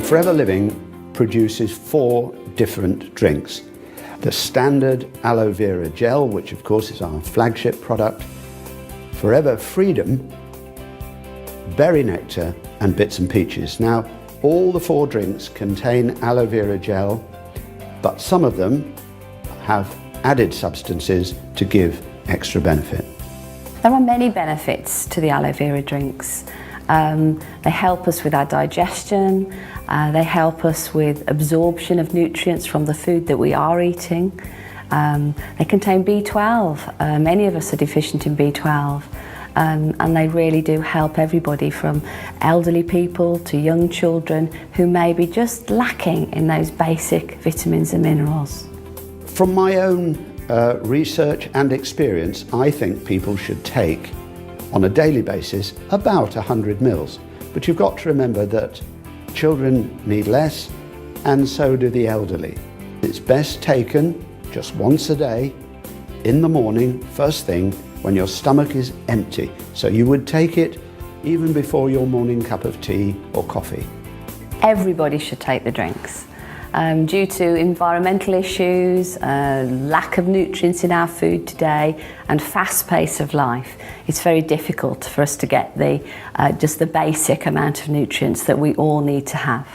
Forever Living produces 4 different drinks. The standard Aloe Vera gel, which of course is our flagship product, Forever Freedom, Berry Nectar and Bits and Peaches. Now, all the 4 drinks contain aloe vera gel, but some of them have added substances to give extra benefit. There are many benefits to the aloe vera drinks. They help us with our digestion, they help us with absorption of nutrients from the food that we are eating. They contain B12. Many of us are deficient in B12. And they really do help everybody from elderly people to young children who may be just lacking in those basic vitamins and minerals. From my own research and experience, I think people should take on a daily basis about 100 mils. But you've got to remember that children need less, and so do the elderly. It's best taken just once a day, in the morning, first thing, when your stomach is empty. So you would take it even before your morning cup of tea or coffee. Everybody should take the drinks. Due to environmental issues, lack of nutrients in our food today, and fast pace of life, it's very difficult for us to get just the basic amount of nutrients that we all need to have.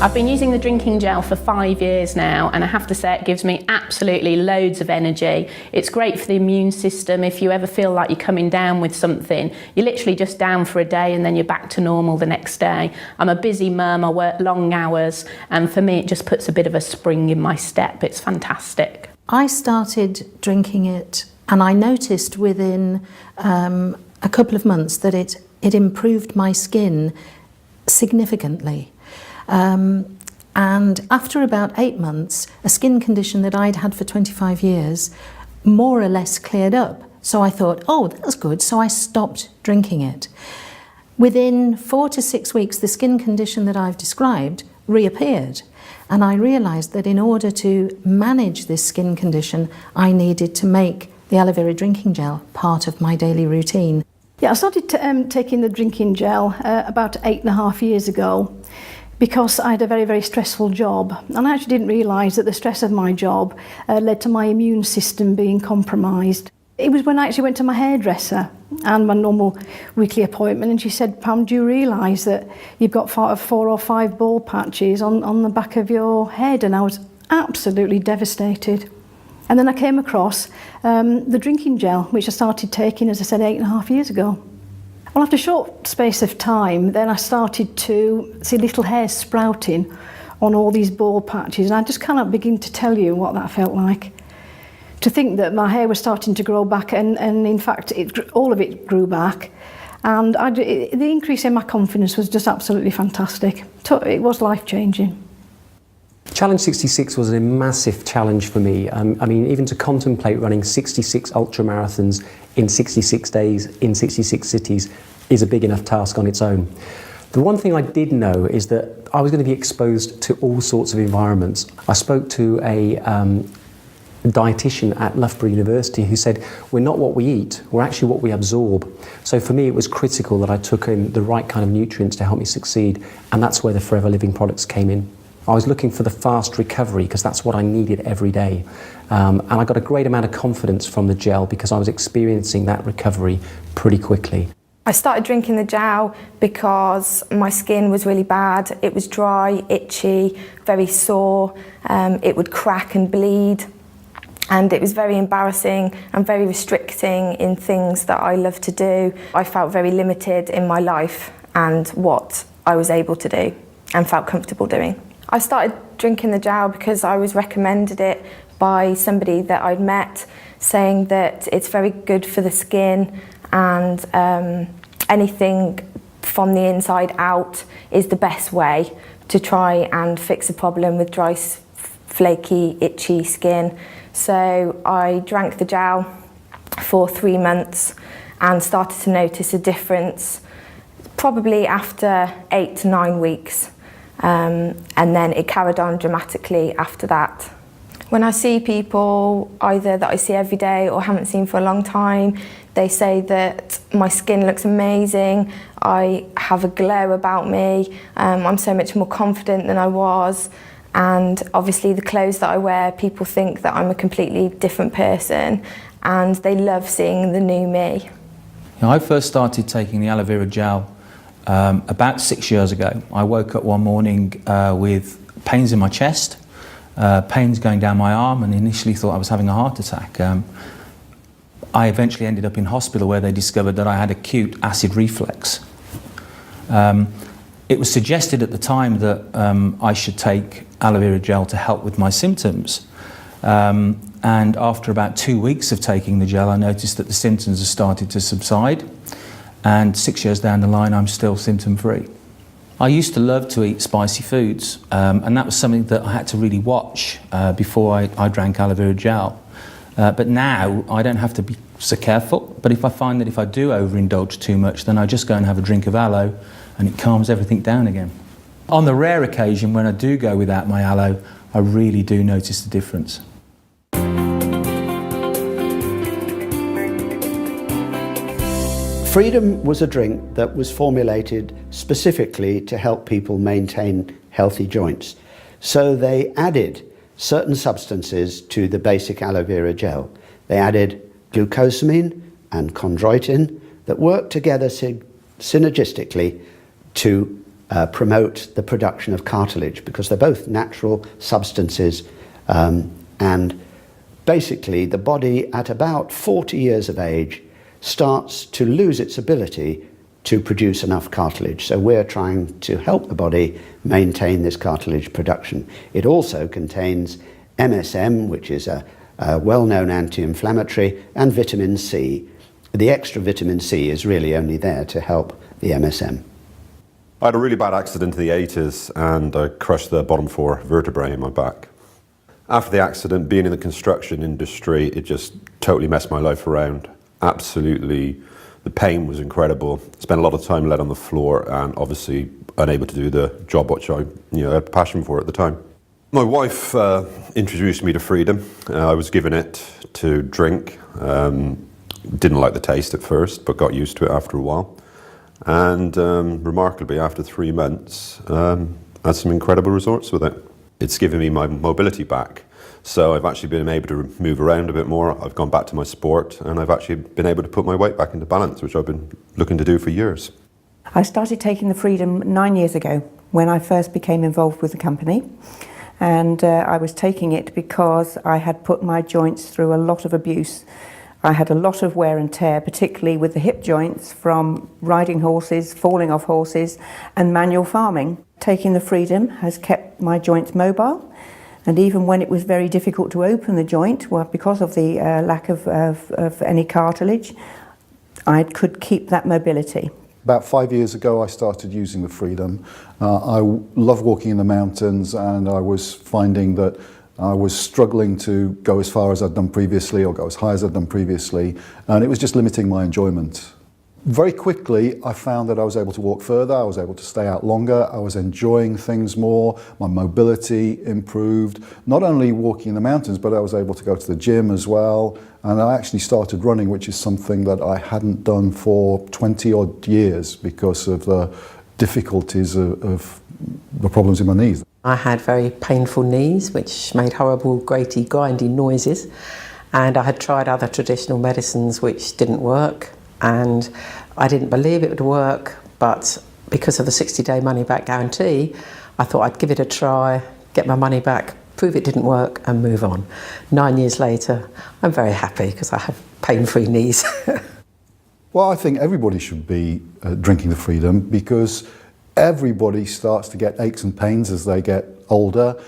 I've been using the drinking gel for 5 years now, and I have to say it gives me absolutely loads of energy. It's great for the immune system. If you ever feel like you're coming down with something, you're literally just down for a day and then you're back to normal the next day. I'm a busy mum, I work long hours, and for me it just puts a bit of a spring in my step. It's fantastic. I started drinking it and I noticed within a couple of months that it improved my skin significantly. And after about 8 months, a skin condition that I'd had for 25 years more or less cleared up. So I thought, oh, that's good. So I stopped drinking it. Within 4 to 6 weeks, the skin condition that I've described reappeared. And I realised that in order to manage this skin condition, I needed to make the aloe vera drinking gel part of my daily routine. Yeah, I started taking the drinking gel about 8.5 years ago, because I had a very, very stressful job. And I actually didn't realise that the stress of my job led to my immune system being compromised. It was when I actually went to my hairdresser and my normal weekly appointment, and she said, Pam, do you realise that you've got 4 or 5 bald patches on the back of your head? And I was absolutely devastated. And then I came across the drinking gel, which I started taking, as I said, 8.5 years ago. Well, after a short space of time, then I started to see little hairs sprouting on all these bald patches, and I just cannot begin to tell you what that felt like. To think that my hair was starting to grow back, and in fact, all of it grew back, and the increase in my confidence was just absolutely fantastic. It was life-changing. Challenge 66 was a massive challenge for me. I mean, even to contemplate running 66 ultra marathons in 66 days in 66 cities is a big enough task on its own. The one thing I did know is that I was going to be exposed to all sorts of environments. I spoke to a dietitian at Loughborough University who said, we're not what we eat, we're actually what we absorb. So for me it was critical that I took in the right kind of nutrients to help me succeed, and that's where the Forever Living products came in. I was looking for the fast recovery because that's what I needed every day. And I got a great amount of confidence from the gel because I was experiencing that recovery pretty quickly. I started drinking the gel because my skin was really bad. It was dry, itchy, very sore. It would crack and bleed. And it was very embarrassing and very restricting in things that I love to do. I felt very limited in my life and what I was able to do and felt comfortable doing. I started drinking the gel because I was recommended it by somebody that I'd met, saying that it's very good for the skin, and anything from the inside out is the best way to try and fix a problem with dry, flaky, itchy skin. So I drank the gel for 3 months and started to notice a difference probably after 8 to 9 weeks. And then it carried on dramatically after that. When I see people, either that I see every day or haven't seen for a long time, They say that my skin looks amazing, I have a glow about me, I'm so much more confident than I was, and obviously the clothes that I wear, people think that I'm a completely different person, and they love seeing the new me. I first started taking the aloe vera gel about 6 years ago. I woke up one morning with pains in my chest, pains going down my arm, and initially thought I was having a heart attack. I eventually ended up in hospital where they discovered that I had acute acid reflux. It was suggested at the time that I should take aloe vera gel to help with my symptoms. And after about 2 weeks of taking the gel, I noticed that the symptoms had started to subside. And 6 years down the line, I'm still symptom-free. I used to love to eat spicy foods, and that was something that I had to really watch before I drank aloe vera gel. But now I don't have to be so careful, but if I find that if I do overindulge too much, then I just go and have a drink of aloe and it calms everything down again. On the rare occasion when I do go without my aloe, I really do notice the difference. Freedom was a drink that was formulated specifically to help people maintain healthy joints. So they added certain substances to the basic aloe vera gel. They added glucosamine and chondroitin that work together synergistically to promote the production of cartilage, because they're both natural substances, and basically the body at about 40 years of age starts to lose its ability to produce enough cartilage. So we're trying to help the body maintain this cartilage production. It also contains MSM, which is a well-known anti-inflammatory, and vitamin C. The extra vitamin C is really only there to help the MSM. I had a really bad accident in the 80s and I crushed the bottom 4 vertebrae in my back. After the accident, being in the construction industry, it just totally messed my life around. Absolutely, the pain was incredible. Spent a lot of time laid on the floor and obviously unable to do the job which I had a passion for at the time. My wife introduced me to Freedom. I was given it to drink. Didn't like the taste at first, but got used to it after a while. And remarkably, after 3 months, had some incredible results with it. It's given me my mobility back. So I've actually been able to move around a bit more. I've gone back to my sport, and I've actually been able to put my weight back into balance, which I've been looking to do for years. I started taking the Freedom 9 years ago when I first became involved with the company. And I was taking it because I had put my joints through a lot of abuse. I had a lot of wear and tear, particularly with the hip joints from riding horses, falling off horses, and manual farming. Taking the Freedom has kept my joints mobile. And even when it was very difficult to open the joint, well, because of the lack of any cartilage, I could keep that mobility. About 5 years ago, I started using the Freedom. I love walking in the mountains, and I was finding that I was struggling to go as far as I'd done previously or go as high as I'd done previously, and it was just limiting my enjoyment. Very quickly, I found that I was able to walk further, I was able to stay out longer, I was enjoying things more, my mobility improved. Not only walking in the mountains, but I was able to go to the gym as well. And I actually started running, which is something that I hadn't done for 20 odd years because of the difficulties of the problems in my knees. I had very painful knees, which made horrible, graty, grinding noises. And I had tried other traditional medicines which didn't work. And I didn't believe it would work, but because of the 60-day money-back guarantee, I thought I'd give it a try, get my money back, prove it didn't work, and move on. 9 years later, I'm very happy because I have pain-free knees. Well, I think everybody should be drinking the Freedom because everybody starts to get aches and pains as they get older.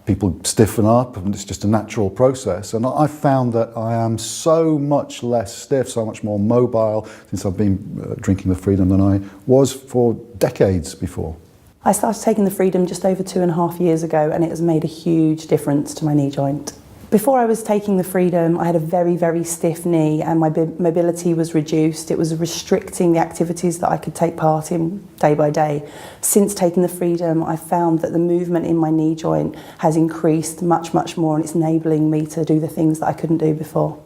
People stiffen up, and it's just a natural process. And I found that I am so much less stiff, so much more mobile since I've been drinking the Freedom than I was for decades before. I started taking the Freedom just over 2.5 years ago, and it has made a huge difference to my knee joint. Before I was taking the Freedom, I had a very, very stiff knee and my mobility was reduced. It was restricting the activities that I could take part in day by day. Since taking the Freedom, I found that the movement in my knee joint has increased much, much more, and it's enabling me to do the things that I couldn't do before.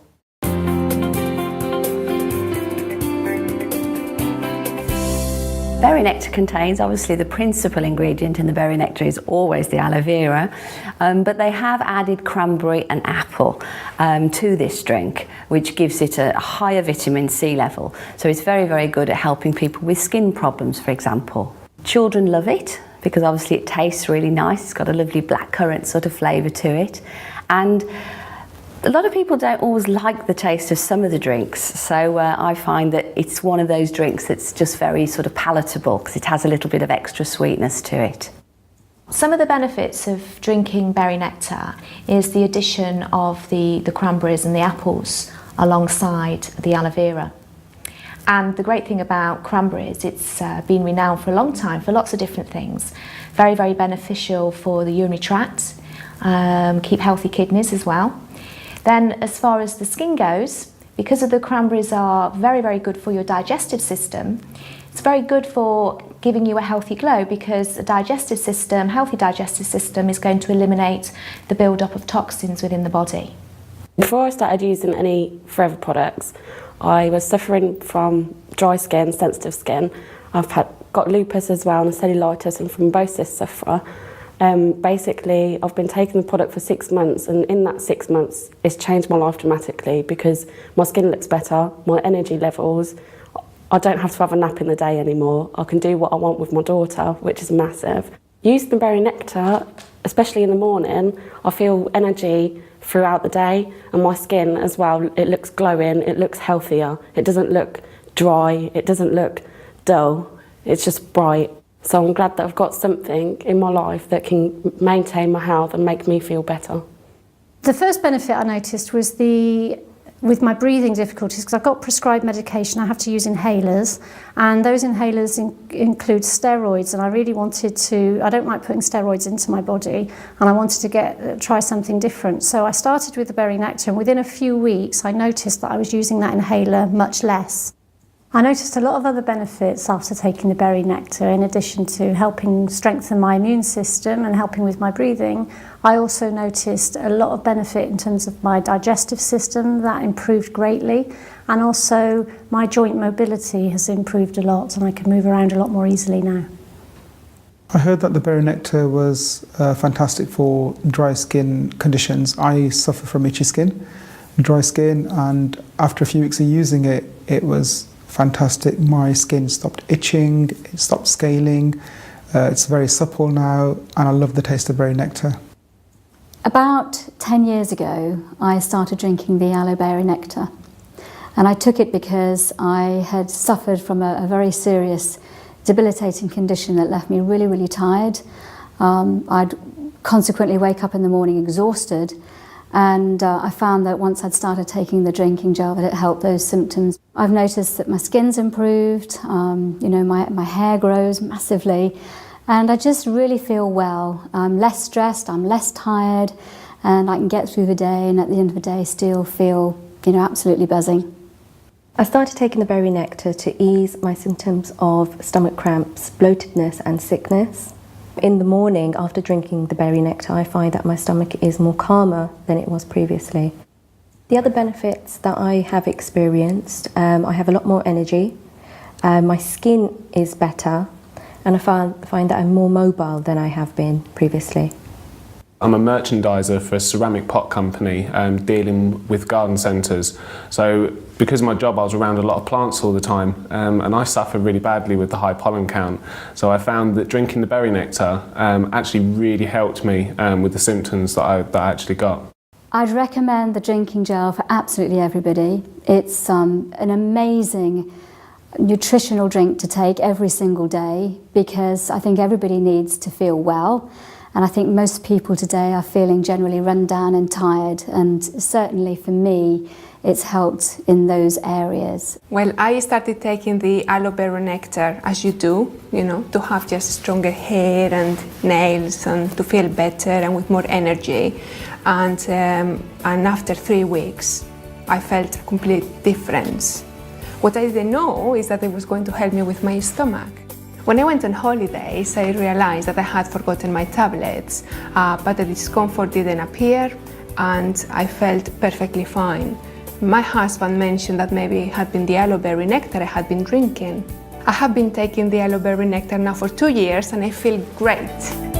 berry nectar contains, obviously the principal ingredient in the berry nectar is always the aloe vera, but they have added cranberry and apple to this drink, which gives it a higher vitamin C level. So it's very, very good at helping people with skin problems, for example. Children love it because obviously it tastes really nice. It's got a lovely blackcurrant sort of flavour to it. And a lot of people don't always like the taste of some of the drinks, so I find that it's one of those drinks that's just very sort of palatable because it has a little bit of extra sweetness to it. Some of the benefits of drinking berry nectar is the addition of the cranberries and the apples alongside the aloe vera. And the great thing about cranberries, it's been renowned for a long time for lots of different things. Very, very beneficial for the urinary tract, keep healthy kidneys as well. Then as far as the skin goes, because of the cranberries are very, very good for your digestive system, it's very good for giving you a healthy glow because a digestive system, healthy digestive system is going to eliminate the build-up of toxins within the body. Before I started using any forever products, I was suffering from dry skin, sensitive skin. I've got lupus as well and cellulitis and thrombosis sufferer. Basically, I've been taking the product for 6 months, and in that 6 months, it's changed my life dramatically because my skin looks better, my energy levels, I don't have to have a nap in the day anymore. I can do what I want with my daughter, which is massive. Using the berry nectar, especially in the morning, I feel energy throughout the day, and my skin as well, it looks glowing, it looks healthier, it doesn't look dry, it doesn't look dull, it's just bright. So I'm glad that I've got something in my life that can maintain my health and make me feel better. The first benefit I noticed was with my breathing difficulties, because I've got prescribed medication, I have to use inhalers, and those inhalers include steroids, and I really wanted to, I don't like putting steroids into my body, and I wanted to try something different. So I started with the berry nectar, and within a few weeks I noticed that I was using that inhaler much less. I noticed a lot of other benefits after taking the berry nectar. In addition to helping strengthen my immune system and helping with my breathing, I also noticed a lot of benefit in terms of my digestive system. That improved greatly, and also my joint mobility has improved a lot, and I can move around a lot more easily now. I heard that the berry nectar was fantastic for dry skin conditions. I suffer from itchy skin, dry skin, and after a few weeks of using it, it was fantastic. My skin stopped itching, it stopped scaling, it's very supple now, and I love the taste of berry nectar. About 10 years ago, I started drinking the aloe berry nectar, and I took it because I had suffered from a very serious debilitating condition that left me really, really tired. I'd consequently wake up in the morning exhausted, and I found that once I'd started taking the drinking gel that it helped those symptoms. I've noticed that my skin's improved, you know, my hair grows massively, and I just really feel well. I'm less stressed, I'm less tired, and I can get through the day, and at the end of the day still feel, you know, absolutely buzzing. I started taking the berry nectar to ease my symptoms of stomach cramps, bloatedness and sickness. In the morning, after drinking the berry nectar, I find that my stomach is more calmer than it was previously. The other benefits that I have experienced, I have a lot more energy, my skin is better, and I find that I'm more mobile than I have been previously. I'm a merchandiser for a ceramic pot company dealing with garden centres. So because of my job I was around a lot of plants all the time and I suffer really badly with the high pollen count. So I found that drinking the berry nectar actually really helped me with the symptoms that I actually got. I'd recommend the drinking gel for absolutely everybody. It's an amazing nutritional drink to take every single day because I think everybody needs to feel well. And I think most people today are feeling generally run down and tired, and certainly for me, it's helped in those areas. Well, I started taking the aloe berry nectar, as you do, you know, to have just stronger hair and nails and to feel better and with more energy. And after 3 weeks, I felt a complete difference. What I didn't know is that it was going to help me with my stomach. When I went on holidays, I realized that I had forgotten my tablets, but the discomfort didn't appear and I felt perfectly fine. My husband mentioned that maybe it had been the aloe berry nectar I had been drinking. I have been taking the aloe berry nectar now for 2 years and I feel great.